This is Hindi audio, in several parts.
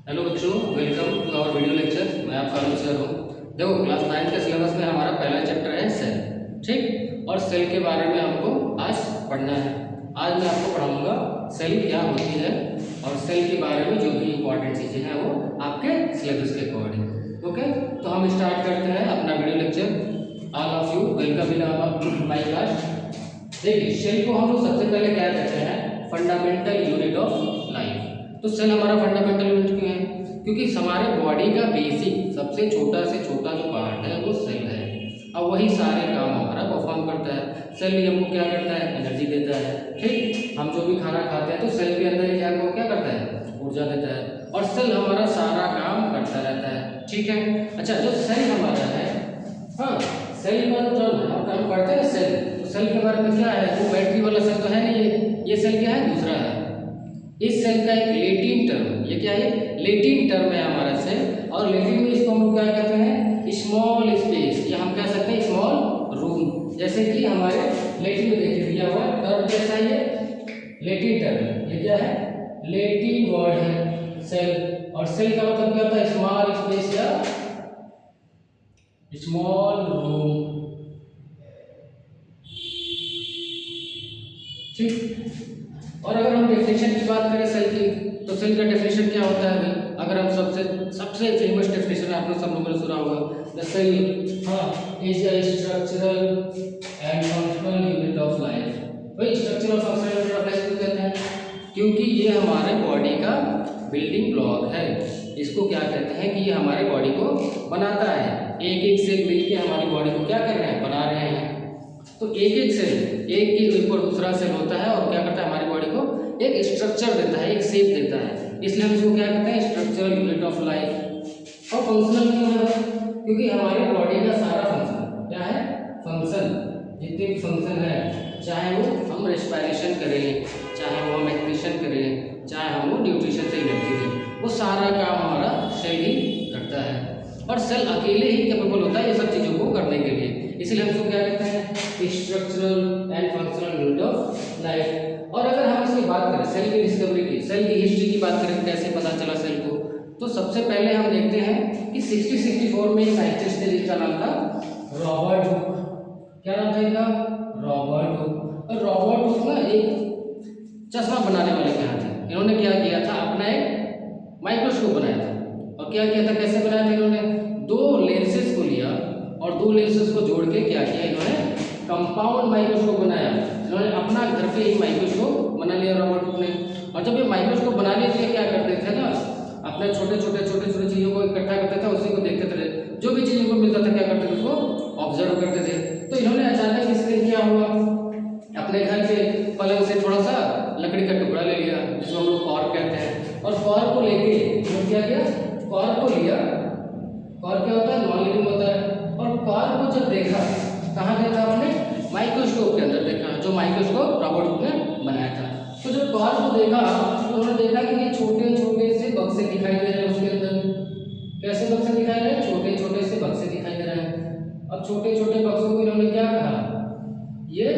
हेलो बच्चों, welcome to our video lecture. मैं आपका अनुज सर हूँ। देखो, क्लास 9 के सिलेबस में हमारा पहला चैप्टर है सेल। ठीक, और सेल के बारे में हमको आज पढ़ना है। आज मैं आपको पढ़ाऊंगा सेल क्या होती है और सेल के बारे में जो भी इंपॉर्टेंट चीज़ें हैं वो आपके सिलेबस के अकॉर्डिंग। ओके, तो हम स्टार्ट करते हैं अपना video lecture. All of you welcome in my class. देखिए, सेल को हम लोग सबसे पहले क्या कहते हैं, फंडामेंटल यूनिट ऑफ लाइफ। तो सेल हमारा फंडामेंटल यूनिट क्यों है? क्योंकि हमारे बॉडी का बेसिक सबसे छोटा से छोटा जो पार्ट है वो सेल है। अब वही सारे काम हमारा परफॉर्म करता है। सेल ही हमको क्या करता है, एनर्जी देता है। ठीक, हम जो भी खाना खाते हैं तो सेल के अंदर ही हमको क्या करता है, ऊर्जा देता है। और सेल हमारा सारा काम करता रहता है। ठीक है, अच्छा, जो सेल हमारा है, हाँ, सेल का जो टर्म है, हम काम करते हैं सेल, तो सेल के बारे में क्या है, वो बैटरी वाला सेल तो है नहीं। ये सेल क्या है, दूसरा है। इस सेल का एक लेटिन टर्म, ये क्या है, लेटिन टर्म है हमारा सेल। और लेटिन में इसको हम क्या कहते हैं, स्मॉल स्पेस, या हम कह सकते हैं स्मॉल रूम। जैसे कि हमारे लेटिन में देखिए दिया हुआ टर्म कैसा है, ये लेटिन टर्म, ये क्या है, लेटिन वर्ड है सेल। और सेल का मतलब क्या होता है, स्मॉल स्पेस या स्मॉल रूम। ठीक, और अगर हम डेफिनेशन की बात करें सेल की, तो सेल का डेफिनेशन क्या होता है भाई? अगर हम सबसे सबसे फेमस डेफिनेशन आपने सब लोगों ने सुना होगा, द सेल, हाँ, is a structural and functional unit of life. भाई स्ट्रक्चरल और फंक्शनल यूनिट ऑफ लाइफ क्यों कहते हैं? क्योंकि ये हमारे बॉडी का बिल्डिंग ब्लॉक है। इसको क्या कहते हैं कि ये हमारे बॉडी को बनाता है। एक एक सेल मिलके हमारी बॉडी को क्या कर रहे हैं, बना रहे हैं। तो एक एक सेल, एक के ऊपर दूसरा सेल होता है और क्या करता है, हमारी बॉडी को एक स्ट्रक्चर देता है, एक शेप देता है। इसलिए हम इसको क्या कहते हैं, स्ट्रक्चरल यूनिट ऑफ लाइफ। और फंक्शनल क्यों है? क्योंकि हमारे बॉडी का सारा फंक्शन क्या है, फंक्शन, जितने भी फंक्शन है, चाहे वो हम रेस्पिरेशन करें, चाहे वो हम एक्सक्रीशन करें, चाहे हम वो न्यूट्रिशन से एनर्जी दें, वो सारा काम हमारा सेल ही करता है। और सेल अकेले ही कैपेबल होता है ये सब चीज़ों को करने के लिए। इसलिए हम इसको क्या कहते हैं, structural and functional unit of life. और अगर हम इसकी बात करें सेल की डिस्कवरी की, सेल की हिस्ट्री की बात करें, कैसे पता चला सेल को, तो सबसे पहले हम देखते हैं कि 1664 में एक साइंटिस्ट थे जिसका नाम था रॉबर्ट हुक। क्या नाम था इनका, रॉबर्ट हुक। और रॉबर्ट हुक ना एक चश्मा बनाने वाले के यहाँ थे। इन्होंने क्या किया था, अपना एक माइक्रोस्कोप बनाया था। और क्या किया था, कैसे बनाया था इन्होंने, दो लेंसेज को लिया और दो लेंसेज को जोड़ के क्या किया इन्होंने, कंपाउंड माइक्रोस्कोप बनाया। इन्होंने अपना घर पे ही माइक्रोस्कोप बना लिया रॉबर्ट हुक ने। और जब ये माइक्रोस्कोप बनाने के लिए क्या करते थे ना, अपने छोटे छोटे चीज़ों को इकट्ठा करते थे, उसी को देखते थे, जो भी चीज़ इनको मिलता था क्या करते थे, उसको ऑब्जर्व करते थे। तो इन्होंने अचानक इस दिन क्या हुआ, अपने घर के पलंग से थोड़ा सा लकड़ी का टुकड़ा ले लिया, जिसको हम लोग कॉर्क कहते हैं। और कॉर्क को लेके इन्होंने क्या किया, कॉर्क को लिया। कॉर्क क्या होता है, नॉन लिविंग होता है। और कॉर्क को जब देखा, कहाँ देखा आपने, माइक्रोस्कोप के अंदर देखा, जो माइक्रोस्कोप रॉबर्ट हुक ने बनाया था। तो जब कॉर्क को देखा तो उन्होंने देखा कि ये छोटे छोटे से बक्से दिखाई दे रहे हैं उसके अंदर। कैसे बक्से दिखाई दे रहे हैं, छोटे छोटे से बक्से दिखाई दे रहे हैं। अब छोटे छोटे बक्सों को इन्होंने क्या कहा, ये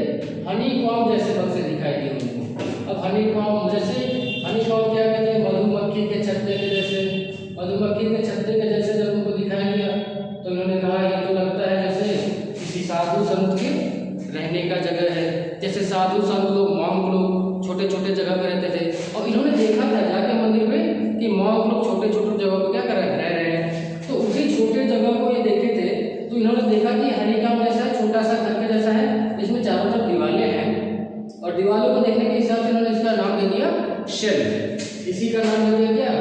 हनी कॉम्ब जैसे बक्से दिखाई दिए उनको। अब हनी कॉम्ब जैसे, हनी कॉम्ब क्या कहते हैं, मधुमक्खी के छत्ते के जैसे। मधुमक्खी के छत्ते के जैसे जब उनको दिखाई दिया तो इन्होंने कहा ये तो लगता है जैसे किसी साधु संत के रहने का जगह है। जैसे साधु संत लोग, मॉन्क लोग छोटे छोटे जगह पे रहते थे। और इन्होंने देखा था जाके मंदिर में कि मॉन्क लोग छोटे छोटे जगह पे क्या कर रहे रह रहे हैं। तो उसी छोटे जगह को ये देखे थे, तो इन्होंने देखा कि हनी कॉम्ब जैसा छोटा सा घर के जैसा है, जिसमें चारों तरफ दीवारें हैं। और दीवारों को देखने के हिसाब से इन्होंने इसका नाम दे दिया शेल। इसी का नाम दे दिया क्या,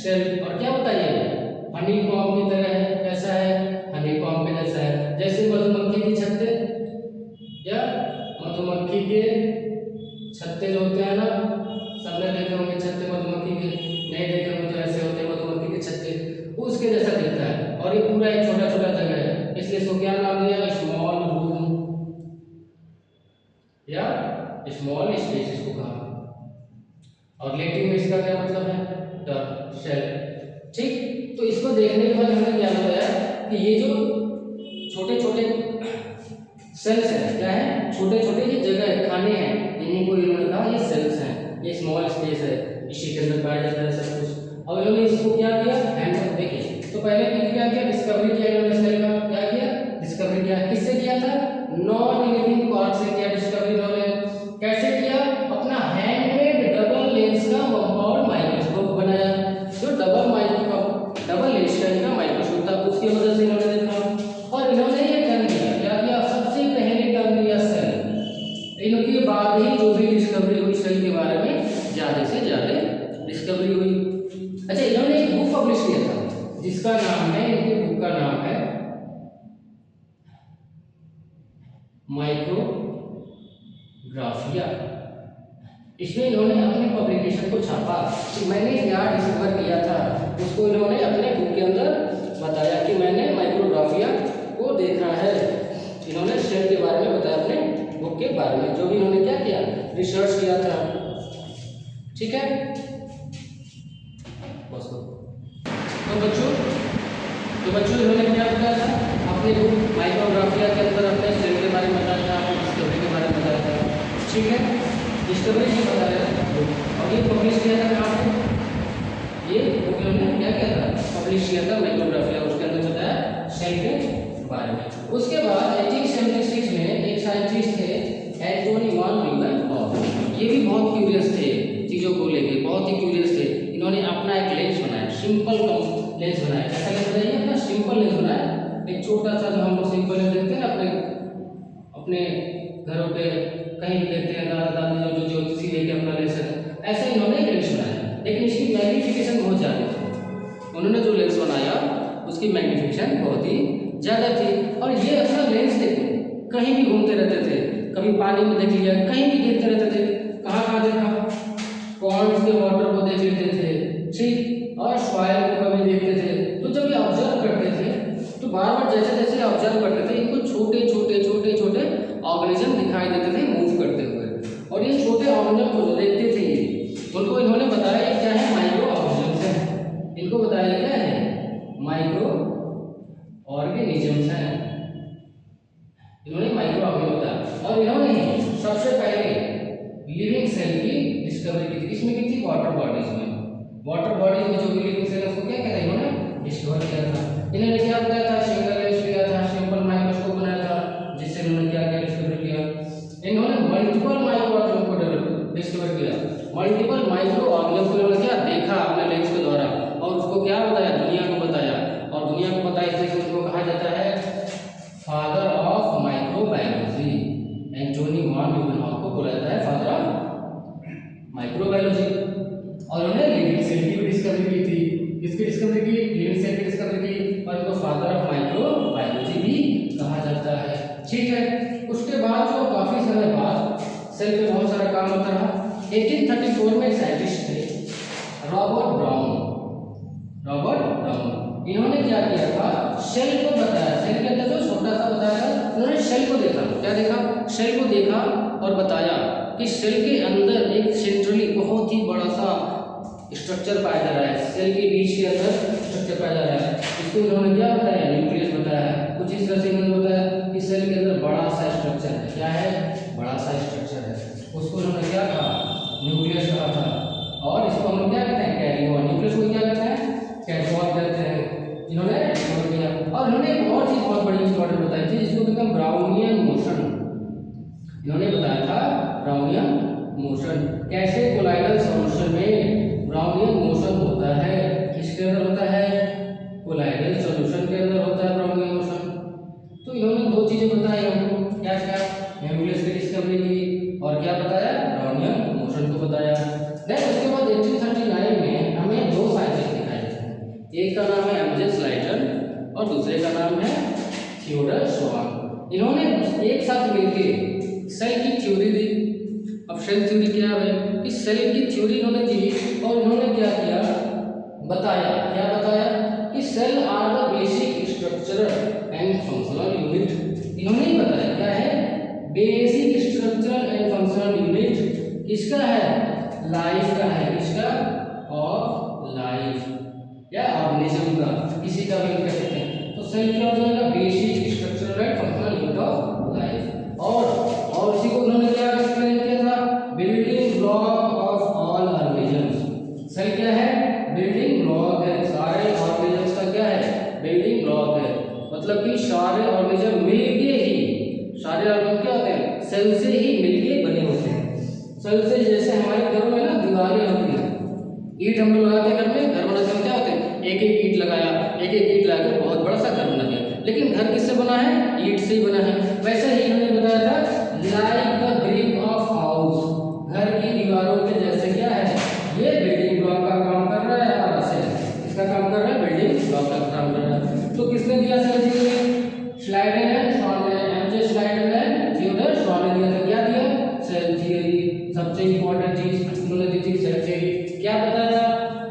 शेल। और क्या बताइए, हनी कॉम्ब की तरह है, कैसा है, हनी कॉम्ब के जैसा है। जैसे मधुमक्खी की छत्ते, या मधुमक्खी के छत्ते जो होते हैं ना, सबने देखे होंगे छत्ते मधुमक्खी के, नहीं देखे होंगे तो ऐसे होते हैं मधुमक्खी के छत्ते, उसके जैसा दिखता है। और ये पूरा एक छोटा छोटा जगह है, इसलिए इसको क्या नाम दिया, स्मॉल रूम या स्मॉल स्पेस इसको कहा। और लेटिन में इसका क्या मतलब है, टर्म, शेल। ठीक, तो इसको देखने के बाद हमने क्या बताया कि ये जो छोटे छोटे सेल्स हैं, क्या है, छोटे छोटे ये जगह है, खाने हैं, इन्हीं को इन्होंने कहा ये सेल्स हैं, ये स्मॉल स्पेस है, इसी के अंदर पाया जाता है सब कुछ। अब इन्होंने इसको क्या किया, हैंड देखिए तो पहले क्या किया, डिस्कवरी किया इन्होंने सेल का, क्या किया, डिस्कवरी किया। किससे किया था, नॉन लिविंग पार्ट से किया डिस्कवरी इन्होंने। कैसे किया, अपना हैंडमेड डबल लेंस का कंपाउंड माइक्रोस्कोप बनाया, जो डबल लेंस का माइक्रोस्कोप था, उसकी मदद से इन्होंने देखा। और इन्होंने ये टर्न किया, क्या किया, सबसे पहले टर्न किया सेल। इनके बाद ही जो भी डिस्कवरी हुई सेल के बारे में ज्यादा से ज्यादा डिस्कवरी हुई। अच्छा, इन्होंने एक बुक पब्लिश किया था जिसका नाम है, इनके बुक का नाम है माइक्रोग्राफिया। इसमें इन्होंने अपने पब्लिकेशन को छापा कि मैंने क्या डिस्कवर किया था, उसको इन्होंने अपने बुक के अंदर बताया कि मैंने माइक्रोग्राफिया को देखा है। इन्होंने सेल के बारे में बताया अपने बुक के बारे में, जो भी इन्होंने क्या किया, रिसर्च किया था। ठीक है, तो बच्चों इन्होंने क्या बताया था, अपने बुक माइक्रोग्राफिया के अंदर अपने सेल के बारे में बताया था, अपनी डिस्कवरी के बारे में बताया था। ठीक है, डिस्कवरी से बताया था। और ये पब्लिश किया था कहाँ पे, ये बुक इन्होंने क्या किया था, पब्लिश किया था माइक्रोग्राफिया, उसके अंदर बताया सेल के बारे में। उसके बाद 1876 में एक साइंटिस्ट थे एंटोनी वॉन लीवेनहॉफ। ये भी बहुत क्यूरियस थे चीज़ों को लेके, बहुत ही क्यूरियस थे। इन्होंने अपना एक लेंस बनाया, सिंपल लेंस बनाया। कैसा लेंस बनाइए, अपना सिंपल लेंस बनाया, एक छोटा सा, जो हम लोग सिंपल लेंस देखते हैं ना अपने घरों पे कहीं भी देखते हैं, दादा दादी जो ज्योतिषी लेके अपना लेंस है, ऐसे इन्होंने एक लेंस बनाया। लेकिन इसकी मैग्नीफिकेशन बहुत ज़्यादा थी। उन्होंने जो लेंस बनाया उसकी मैग्नीफिकेशन बहुत ही ज़्यादा थी। और ये अपना लेंस देखो कहीं भी घूमते रहते थे, कभी पानी में देख लिया, कहीं भी देखते रहते थे। कहाँ कहाँ देखा, पॉन्ड्स के वाटर को देख लेते थे, ठीक, और सॉइल को कभी देखते थे। तो जब ये ऑब्जर्व करते थे तो बार बार जैसे जैसे ऑब्जर्व करते थे, इनको छोटे छोटे छोटे छोटे ऑर्गेनिज्म दिखाई देते थे मूव करते हुए। और ये छोटे ऑर्गेनिज्म को जो देखते थे उनको इन्होंने बताया ये क्या है, माइक्रो ऑर्गेनिज्म है। इनको बताया क्या है, माइक्रो ऑर्गेनिज्म है। इन्होंने माइक्रो ऑर्गेनिज्म बताया। और इन्होंने सबसे पहले लिविंग सेल की डिस्कवरी की थी। इसमें की थी वाटर बॉडीज में। वाटर बॉडीज में जो भी लिविंग सेल है उसको क्या कहते हैं, इन्होंने डिस्कवर किया था। इन्होंने क्या बताया था, सिंगल लेंस लिया था, सिंपल माइक्रोस्कोप बनाया था, जिससे इन्होंने क्या क्या डिस्कवर किया। इन्होंने मल्टीपल माइक्रो ऑर्गेनिज्म को डिस्कवर किया। मल्टीपल माइक्रो ऑर्गेनिज्म को इन्होंने क्या देखा अपने लेंस के द्वारा, और उसको क्या बताया, दुनिया को बताया। और दुनिया को बताया, इसलिए उनको कहा जाता है father of microbiology. Antonie van Leeuwenhoek को बोला जाता है फादर ऑफ माइक्रोबायोलॉजी। और उन्होंने लिविंग सेल की भी डिस्कवरी की थी। किसकी डिस्कवरी की, लिविंग सेल की डिस्कवरी की, और उनको फादर ऑफ माइक्रोबायोलॉजी भी कहा जाता है। ठीक है, उसके बाद जो काफी समय बाद सेल पे बहुत सारा काम होता रहा। 1834 में एक साइंटिस्ट थे रॉबर्ट ब्राउन। इन्होंने क्या किया था, सेल को बताया। सेल के अंदर जो छोटा सा बताया था, उन्होंने सेल को देखा। क्या देखा, सेल को देखा और बताया कि सेल के अंदर एक सेंट्रली बहुत ही बड़ा सा स्ट्रक्चर पाया जा रहा है। सेल के बीच के अंदर स्ट्रक्चर पाया जा रहा है। इसको इन्होंने क्या बताया, न्यूक्लियस बताया। कुछ इस तरह से इन्होंने बताया कि सेल के अंदर बड़ा सा स्ट्रक्चर है। क्या है, बड़ा सा स्ट्रक्चर है। उसको इन्होंने क्या कहा, न्यूक्लियस कहा था। और इसको हम लोग क्या कहते हैं, कैरियोन। न्यूक्लियस को क्या कहते हैं, कैरियोन कहते हैं। इन्होंने किया। और इन्होंने एक और चीज बहुत बड़ी इंपॉर्टेंट बताई थी, जिसको कहते हैं ब्राउनियन मोशन। इन्होंने बताया था ब्राउनियन मोशन। कैसे कोलाइडल सॉल्यूशन में ब्राउनियन मोशन होता है, किसके अंदर होता है, कोलाइडल सॉल्यूशन के अंदर होता है ब्राउनियन मोशन। तो इन्होंने दो चीजें बताई हमको, क्या क्या, न्यूक्लियस की डिस्कवरी की और क्या बताया, ब्राउनियन मोशन को बताया। देन उसके बाद 1839 में हमें दो साइंटिस्ट दिखाए थे। एक का नाम है एमजे स्लाइटन और दूसरे का नाम है थियोडर स्वान। इन्होंने एक साथ मिलकर सेल की थ्योरी दी। अब सेल थ्योरी क्या है, कि सेल की थ्योरी इन्होंने दी और इन्होंने क्या किया, बताया। क्या बताया कि cell are the basic structural and functional unit. इन्होंने ही बताया क्या है, basic structural and functional unit किसका है, लाइफ का है। किसका, ऑफ लाइफ या ऑर्गेनिज्म का, किसी का भी कह सकते हैं। तो सेल क्या हो जाएगा, basic structural and functional unit of life. और उसी को उन्होंने क्या एक्सप्लेन किया था, building block of all organisms. Cell क्या है, बिल्डिंग ब्लॉक है, सारे ऑर्गेनिजम्स का क्या है, बिल्डिंग ब्लॉक है। मतलब कि सारे ऑर्गेनिज्म मिलके ही, सारे ऑर्गेनिज्म क्या होते हैं, सेल से ही मिलके बने होते हैं। सेल से, जैसे हमारे घरों में ना दीवारें होती हैं, ईंट हम लोग लगाते हैं घर में, घर बनाते हैं क्या होते हैं, एक एक ईंट लगाया, एक एक ईंट लगाकर बहुत बड़ा सा घर बना दिया। लेकिन घर किससे बना है, ईंट से ही बना है। वैसे ही इन्होंने बताया था like the brick of house, घर की दीवारों के जैसे क्या है, ये बिल्डिंग ब्लॉक का काम कर रहा है हमारा सेल। इसका काम कर रहा है, बिल्डिंग ब्लॉक का काम कर रहा है। तो किसने दिया सेल जी ने, स्लाइडर है, स्वान ने, एमजे स्लाइडर है, जियोडर स्वान ने दिया था। क्या दिया, सेल थियरी। सबसे इंपॉर्टेंट चीज उन्होंने दी थी सेल थियरी। क्या बताया,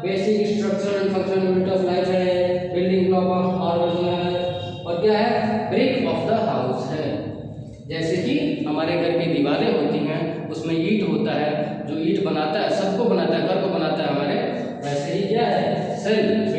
basic structure and function unit of life है, बिल्डिंग ब्लॉक ऑफ ऑर्गेनिज्म है, और क्या है, ब्रिक ऑफ द हाउस है। जैसे कि हमारे घर की दीवारें होती हैं, उसमें ईंट होता है, जो ईंट बनाता है, सबको बनाता है, घर को बनाता है हमारे, वैसे ही क्या है, सेल